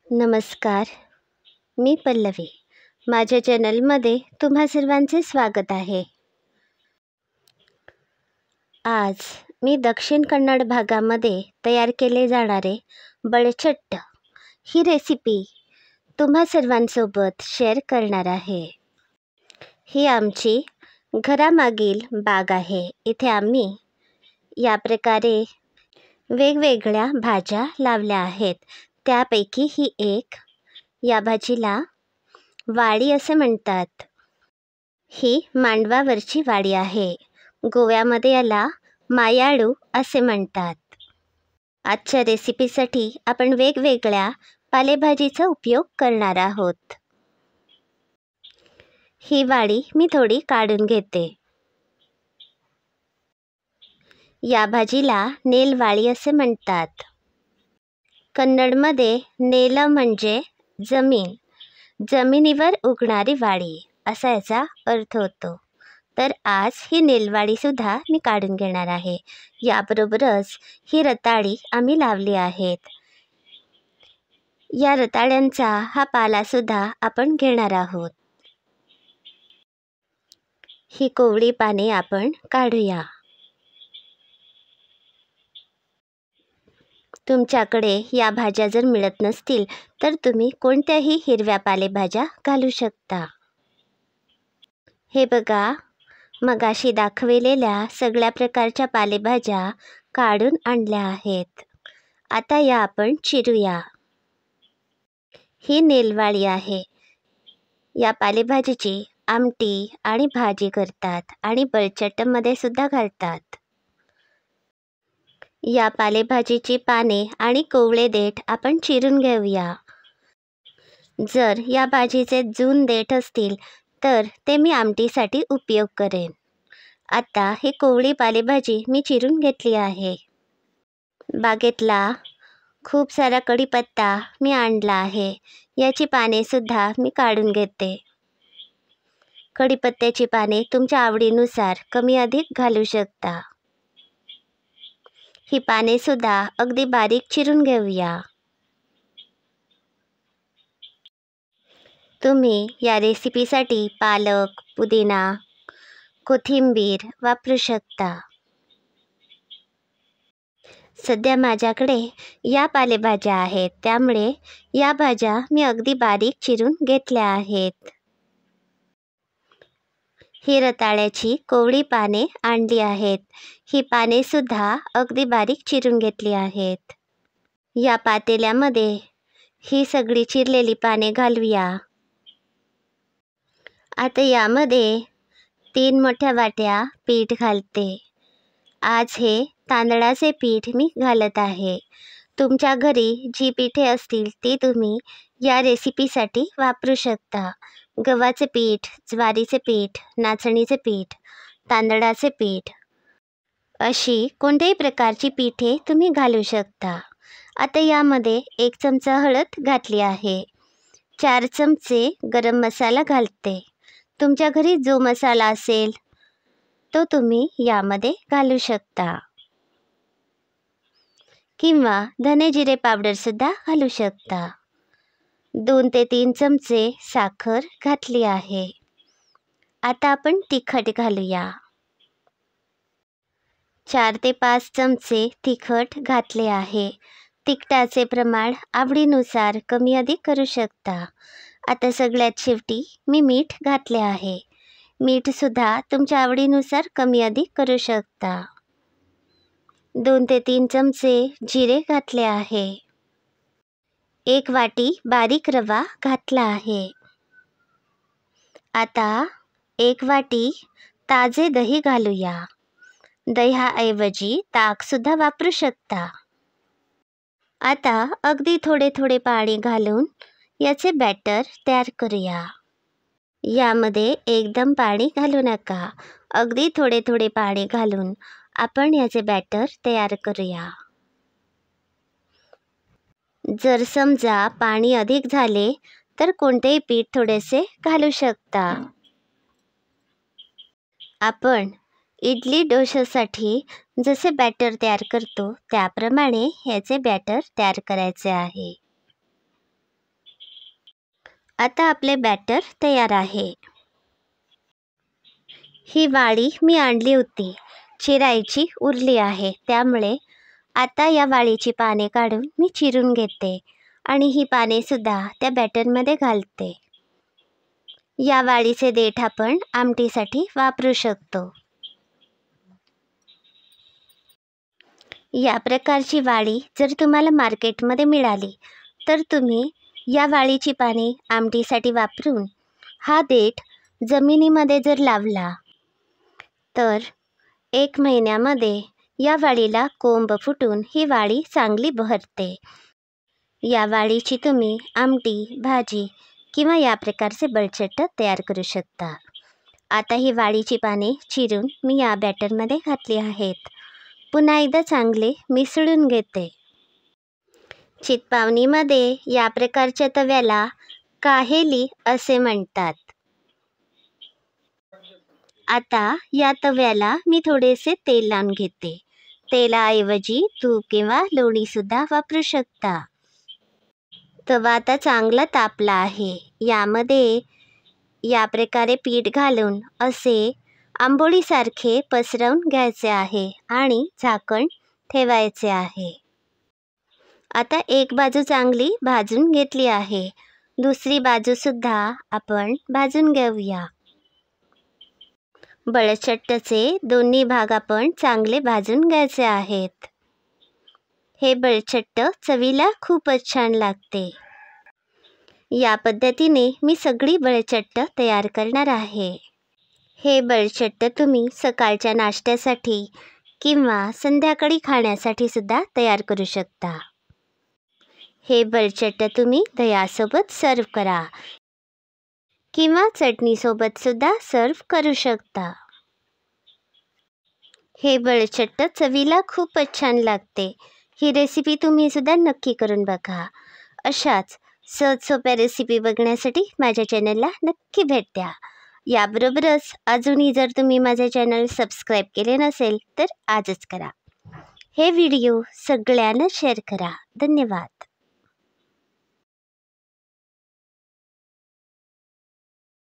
नमस्कार, मी पल्लवी. माझ्या चॅनलमध्ये तुम्हा सर्वांचे स्वागत आहे. आज मी दक्षिण कन्नड भागामध्ये तयार केले जाणारे बळचट्ट ही रेसिपी तुम्हा सर्वांसोबत शेअर करणार आहे. ही आमची घरामागील बाग आहे. इथे आम्ही या प्रकारे वेगवेगळ्या भाज्या लावल्या आहेत. त्यापैकी ही एक, या भाजीला वाडी असे म्हणतात. ही मांडवावरची वाडी आहे. गोव्यामध्ये याला मायाळू असे म्हणतात. आजच्या रेसिपीसाठी आपण वेगवेगळ्या पालेभाजीचा उपयोग करणार आहोत. ही वाडी मी थोडी काढून घेते. या भाजीला नेलवाळी असे म्हणतात. कन्नडमध्ये नेल म्हणजे जमीन, जमिनीवर उगणारी वाडी असा याचा अर्थ होतो. तर आज ही नेलवाडीसुद्धा मी काढून घेणार आहे. याबरोबरच ही रताळी आम्ही लावली आहेत. या रताळ्यांचा हा पालासुद्धा आपण घेणार आहोत. ही कोवळी पाने आपण काढूया. तुमच्याकडे या भाज्या जर मिळत नसतील तर तुम्ही कोणत्याही हिरव्या पालेभाज्या घालू शकता. हे बघा, मगाशी दाखविलेल्या सगळ्या प्रकारच्या पालेभाज्या काढून आणल्या आहेत. आता या आपण चिरूया. ही नेलवाळी आहे. या पालेभाजीची आमटी आणि भाजी करतात आणि बळचट्टमध्ये सुद्धा घालतात. या पालेभाजीची पाने आणि कोवळे देठ आपण चिरून घेऊया. जर या भाजीचे जून देठ असतील तर ते मी आमटीसाठी उपयोग करेन. आता ही कोवळी पालेभाजी मी चिरून घेतली आहे. बागेतला खूप सारा कढीपत्ता मी आणला आहे. याची पानेसुद्धा मी काढून घेते. कढीपत्त्याची पाने तुमच्या आवडीनुसार कमी अधिक घालू शकता. ही पानेसुद्धा अगदी बारीक चिरून घेऊया. तुम्ही या रेसिपीसाठी पालक, पुदिना, कोथिंबीर वापरू शकता. सध्या माझ्याकडे या पालेभाज्या आहेत, त्यामुळे या भाज्या मी अगदी बारीक चिरून घेतल्या आहेत. ही रताळ्याची कोवळी पाने आणली आहेत. ही पानेसुद्धा अगदी बारीक चिरून घेतली आहेत. या पातेल्यामध्ये ही सगळी चिरलेली पाने घालूया. आता यामध्ये 3 मोठ्या वाट्या पीठ घालते. आज हे तांदळाचे पीठ मी घालत आहे. तुमच्या घरी जी पीठे असतील ती तुम्ही या रेसिपीसाठी वापरू शकता. गव्हाचे पीठ, ज्वारीचे पीठ, नाचणीचे पीठ, तांदळाचे पीठ अशी कोणत्याही प्रकारची पीठे तुम्ही घालू शकता. आता यामध्ये 1 चमचा हळद घातली आहे. 4 चमचे गरम मसाला घालते. तुमच्या घरी जो मसाला असेल तो तुम्ही यामध्ये घालू शकता किंवा धने जिरे पावडरसुद्धा घालू शकता. 2 ते 3 चमचे साखर घातली आहे. आता आपण तिखट घालूया. 4 ते 5 चमचे तिखट घातले आहे. तिखटाचे प्रमाण आवडीनुसार कमी अधिक करू शकता. आता सगळ्यात शेवटी मी मीठ घातले आहे. मीठसुद्धा तुमच्या आवडीनुसार कमी अधिक करू शकता. 2 ते 3 चमचे जिरे घातले आहे. 1 वाटी बारीक रवा घातला आहे. आता 1 वाटी ताजे दही घालूया. दह्याऐवजी ताकसुद्धा वापरू शकता. आता अगदी थोडे थोडे पाणी घालून याचे बॅटर तयार करूया. यामध्ये एकदम पाणी घालू नका. अगदी थोडे थोडे पाणी घालून आपण याचे बॅटर तयार करूया. जर समजा पाणी अधिक झाले तर कोणतेही पीठ थोडेसे घालू शकता. आपण इडली डोशासाठी जसे बॅटर तयार करतो त्याप्रमाणे ह्याचे बॅटर तयार करायचे आहे. आता आपले बॅटर तयार आहे. ही वाळी मी आणली होती, चिरायची उरली आहे, त्यामुळे आता या वाळीची पाने काढून मी चिरून घेते आणि ही पाने सुद्धा त्या बॅटरमध्ये घालते. या वाळीचे देठ आपण आमटीसाठी वापरू शकतो. या प्रकारची वाळी जर तुम्हाला मार्केटमध्ये मिळाली तर तुम्ही या वाळीची पाने आमटीसाठी वापरून हा देठ जमिनीमध्ये जर लावला तर 1 महिन्यामध्ये या वाळीला कोंब फुटून ही वाळी चांगली बहरते. या वाळीची तुम्ही आमटी, भाजी किंवा या प्रकारचे बळचट्ट तयार करू शकता. आता ही वाळीची पाने चिरून मी या बॅटरमध्ये घातली आहेत. पुन्हा एकदा चांगले मिसळून घेते. चितपावणीमध्ये या प्रकारच्या तव्याला काहेली असे म्हणतात. आता या तव्याला मी थोडेसे तेल लावून घेते. तेलाऐवजी तूप किंवा लोणीसुद्धा वापरू शकता. तवा आता चांगला तापला आहे. यामध्ये या प्रकारे पीठ घालून असे आंबोळीसारखे पसरवून घ्यायचे आहे आणि झाकण ठेवायचे आहे. आता एक बाजू चांगली भाजून घेतली आहे. दुसरी बाजूसुद्धा आपण भाजून घेऊया. बळचट्टचे दोन्ही भाग आपण चांगले भाजून घ्यायचे आहेत. हे बळचट्ट चवीला खूपच छान लागते. या पद्धतीने मी सगळी बळचट्ट तयार करणार आहे. हे बळचट्ट तुम्ही सकाळच्या नाश्त्यासाठी किंवा संध्याकाळी खाण्यासाठी सुद्धा तयार करू शकता. हे बळचट्ट तुम्ही दह्यासोबत सर्व करा किंवा चटणीसोबत सुद्धा सर्व करू शकता. हे बळचट्ट चवीला खूपच छान लागते. ही रेसिपी तुम्ही सुद्धा नक्की करून बघा. अशाच सहज सोप्या रेसिपी बघण्यासाठी माझ्या चॅनलला नक्की भेट द्या. याबरोबरच अजूनही जर तुम्ही माझे चॅनल सबस्क्राईब केले नसेल तर आजच करा. हे व्हिडिओ सगळ्यांना शेअर करा. धन्यवाद.